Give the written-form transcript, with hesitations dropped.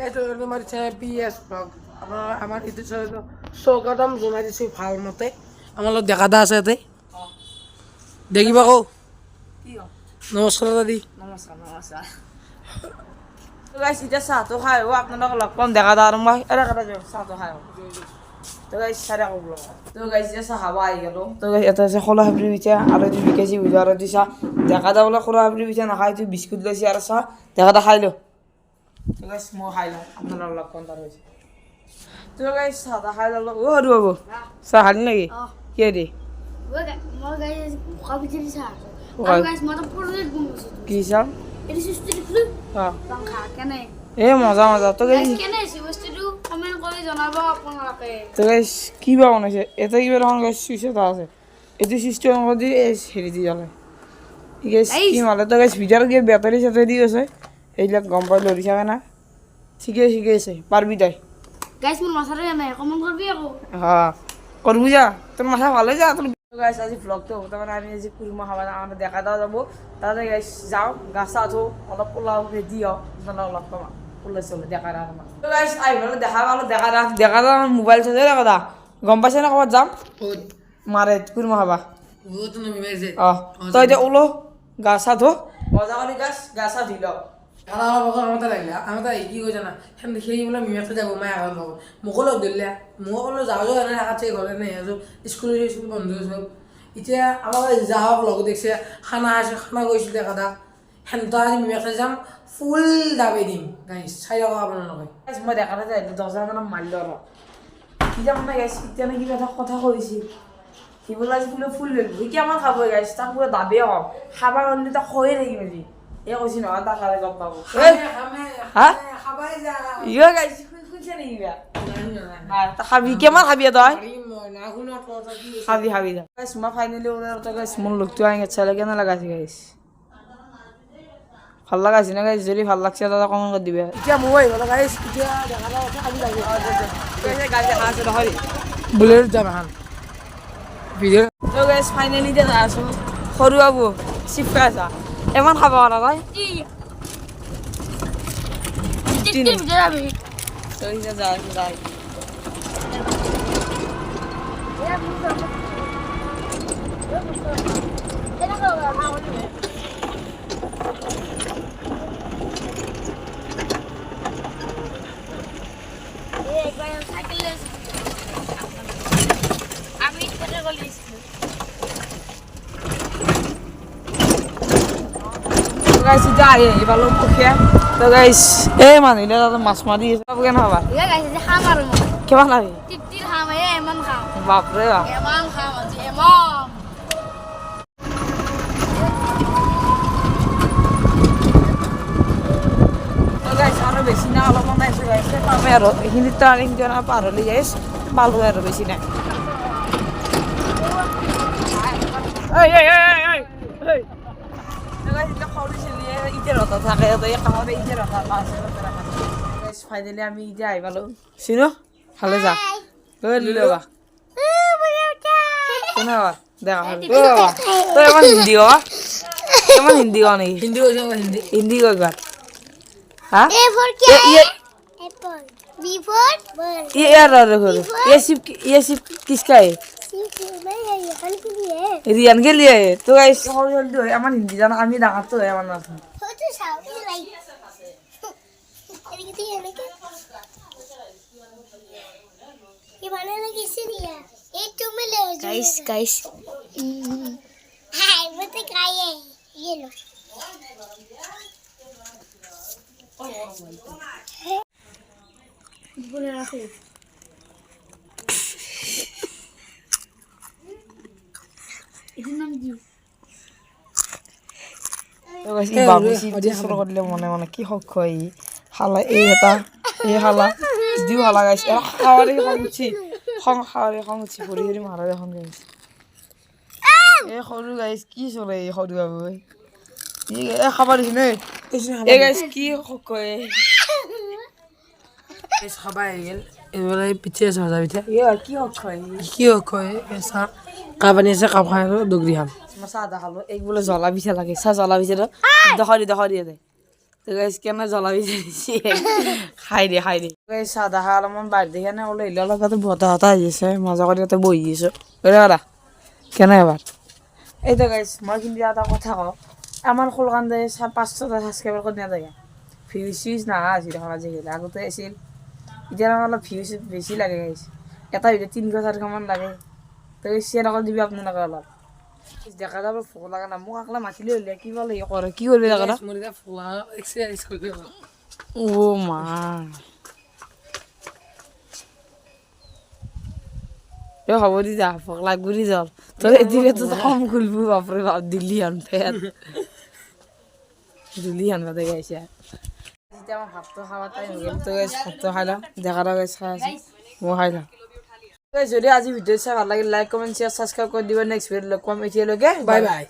তোমাৰ PS blog আমাৰ YouTube channel স্বাগতম জনাই দিছোঁ ভাল মতে আমাৰ লগত দেখা দা আছে ইয়াতে দেখিবা কও নমস্কাৰ দাদি নমস্কাৰ তো গাইস এটা চাহটো খাই আপোনালোকক লগ পাম দেখা দা আৰু মই এটা কথা যাওঁ চাহটো খাই তো গাইস সারা কবলো তো গাইস এটা চাহ খাব আহি গেল তো গাইস এটা আছে খোলা হাবরি পিঠা আৰু এইটো বিকাশী বুজা আৰু দিছা দেখা দা বোলে খোলা হাবৰি পিঠা নাখায় তুই বিস্কুট লৈছি আৰু চাহ দেখা দা খাই লো তো গাইস মই খাই লওঁ আপোনালোকক লগ পাম তাৰ হৈছে তো গাইস চাহটা খাই ল'লো অ' আৰু বাবু চাহ খালি নেকি কিয় দি মই গাইস কফি দি চাহ আৰু গাইস মই তো পুরোই গুমছো কি চাহ এটি সিস্টেম দিলো হ্যাঁ পাংখা কেনে এ মজা মজা তো গাইস কেনে সিস্টেমটো কমেন্ট কৰি জনাব আপোনালোকে তো গাইস কি বা বনাইছে এটা কিবা দেখোন গাইস সুইচ এটা আছে এইটো চিষ্টেম কৰি হেৰি দি জ্বলে গাইস কি মালে তো গাইস ভিতৰত কি বেটাৰী চেটাৰী দি আছে এইবিলাক গম পাই লৰি থাকে না ঠিকে ঠিকে আছে পাৰবি তাই গাইস মোৰ মাথাৰে নাই কমেন্ট কৰবি আকৌ হ্যাঁ করবি যা তোর মাথা ভালো যা তোর গাইস আজি ব্লগটো হতে মানে আমি আজি কুরমা খাওয়া আমাদের দেখা দাও যাবো তাতে গাইস যাও গাছ আছো অলপ পোলাও রেডি হও জানা অলপ কমা পোলাই চলে দেখা রাখ তো গাইস আই ভালো দেখা দাও মোবাইল চার্জে দেখা দা গম পাইছ না কবাত যাম মারে কুরমা খাবা ও তো নমি মেছে তো এটা ওলো গাছ আছো মজা করে গাছ দিল খেলা বছর আমাদের লাগলে আমাদের কি কই জানা সেই বলে মিমেতে যাব মায়া গান পাবো মোকো লগ দিলে মোক বলো যাও যাও এনে আছে ঘরে নেই স্কুল বন্ধ সব এতিয়া আমার যাওয়া লগ দেখছে খানা আছে খানা গৈছিল দেখা দা হেনতা আজি মিমেতে যাম ফুল দাবি দিম গাইস চাই রাখো আপোনালোকে গাইস মই দেখা না যাই 10,000 টাকা মারলো আর কি যাম না গাইস এতিয়া নাকি কথা কইছি কি বলা আজি ফুল বেলবো কি আমার খাবো গাইস তা পুরো দাবি হম খাবার হলে তা খয়ে থাকি মেজি এ কইছি না তা খালে গম পাবো হ্যাঁ খাবাই যা ইয়া গাইস খুঁজছে নি ইয়া হ্যাঁ তা খাবি কেমন খাবি তই না শুনো কথা কি খাবি গাইস মা ফাইনালি ওদের তো গাইস মন লুকতো আইগে চলে কেন লাগাছি গাইস ভাল লাগাছি না গাইস যদি ভাল লাগছে দাদা কমেন্ট করে দিবে এতিয়া মোবাইল হলো গাইস এতিয়া দেখা দাও খালি লাগে গাইস দেখা আছে দেখি বুলেট যাম এখন ভিডিও তো গাইস ফাইনালি যে আছো সৰু বাবু চিপকা আছে এমন খাব না ভাই টিকটিক ভিতরে যাবি তো ইয়া যাই এটা করো না আমি করে বলিস গাইস যা এই ভালো মুখে তো গাইস এ মানিলে তো মাছ মারি সব কেন হবা ইয়া গাইস যে খাম আৰু মই কেমন লাগে টিকটিক খাম এমন খাম বাপ রে বাপ এমন খাম আজি এমন তো গাইস আর বেশি না অলপ মনে আছে গাইস পাবে আর এখানে তো আর একজন পার হলে গাইস ভালো আর বেশি না এই গাইস এটা খাওয়ার ছিল ইতে রতা থাকে তো এই খাওয়ার ইতে রতা আছে গাইস ফাইনালি আমি ইতে আই ভালো শুনো ভালো যা ওই লিলোবা শোনা দেখা হলো তো এমন হিন্দি গাও নাকি হিন্দি কইছ হিন্দি কইবার হ্যাঁ A for क्या apple B for ball ये यार रखो ये सिर्फ किसका है रियान के लिए है तो गाइस जल्दी हो আমার হিন্দি জানা আমি ডাকাত তো আমার না तो साउथ लाइक এদিকে দিয়ে নাকি ये बनाना किसने दिया ये तुम्हें ले गाइस हाय वो तो क्या है ये लो बोले रखो इधर नाम दियो তো গাইস এই বাবু সিদ্ধি শুরু করলে মনে কি হক কই হালা এই এটা এই হালা দিও হালা গাইস খাওয়ারে খাওয়াছি পরি মারা এখন গাইস এই সরু গাইস কি চলে এই সরু বাবু এই খাবার দিছ নে এই গাইস কি হক কই গাইস খাবা গেল এবারে পিছে আছে ভাজা পিঠা ইয়া কি হক কই কি কয় এসা কাবানি আছে কাপ খাই দগরি খাম মশা দা খালো এক বলে জ্বলা পিঠা লাগে সা জ্বলা পিঠা দেখা দি দে তো গাইছ কেনে জ্বলাবি যাইছে খাই দে গাইছ চাহ তাহ খাই অলপমান বাঢ়ি দেখি কেনে ওলাই আহিলে অলপ তাতে বতাহ হতা আহি আছে মজা কৰি তাতে বহি আছো কেনে এবাৰ এইটো গাইছ মই কিন্তু এটা কথা কওঁ আমাৰ খোলকান্দে 500টা ছাবস্ক্ৰাইবাৰ কৰি নাথাকে ভিউজ নাহা আছিল এখন আজিকালি আগতে আছিল এতিয়া অলপ ভিউজ বেছি লাগে গাইছ এটা ভিডিঅ' 300-400 মান লাগে তো শ্বেয়াৰ কৰি দিবি আপোনালোকে অলপ দেখা যাব ভোক লগা না মোক আকলা মাতিলে হ'লে কিবা লাগে কৰে কি কৰিবি দেখা মোৰ এতিয়া ফুলা এক্সাৰচাইজ কৰিব ও মা হ'ব দি যা ভোক লাগব দি যাম তোৰ এদিনতো কম খুলবো বাপৰে বাপ দিল্লী আন পেট দিল্লী আনবাতে গাইছে এতিয়া মই ভাতটো খাৱাৰ টাইম হৈ গ'ল তো ভাতটো খাই লওঁ দেখা গাইছ খাই আছে মই খাই লওঁ যদি আজি ভিডিঅ' চাই ভাল লাগিল লাইক কমেণ্ট শ্বেয়াৰ ছাবস্ক্ৰাইব কৰি দিবা নেক্সট ভিডিঅ' লগ পাম এতিয়ালৈকে বাই বাই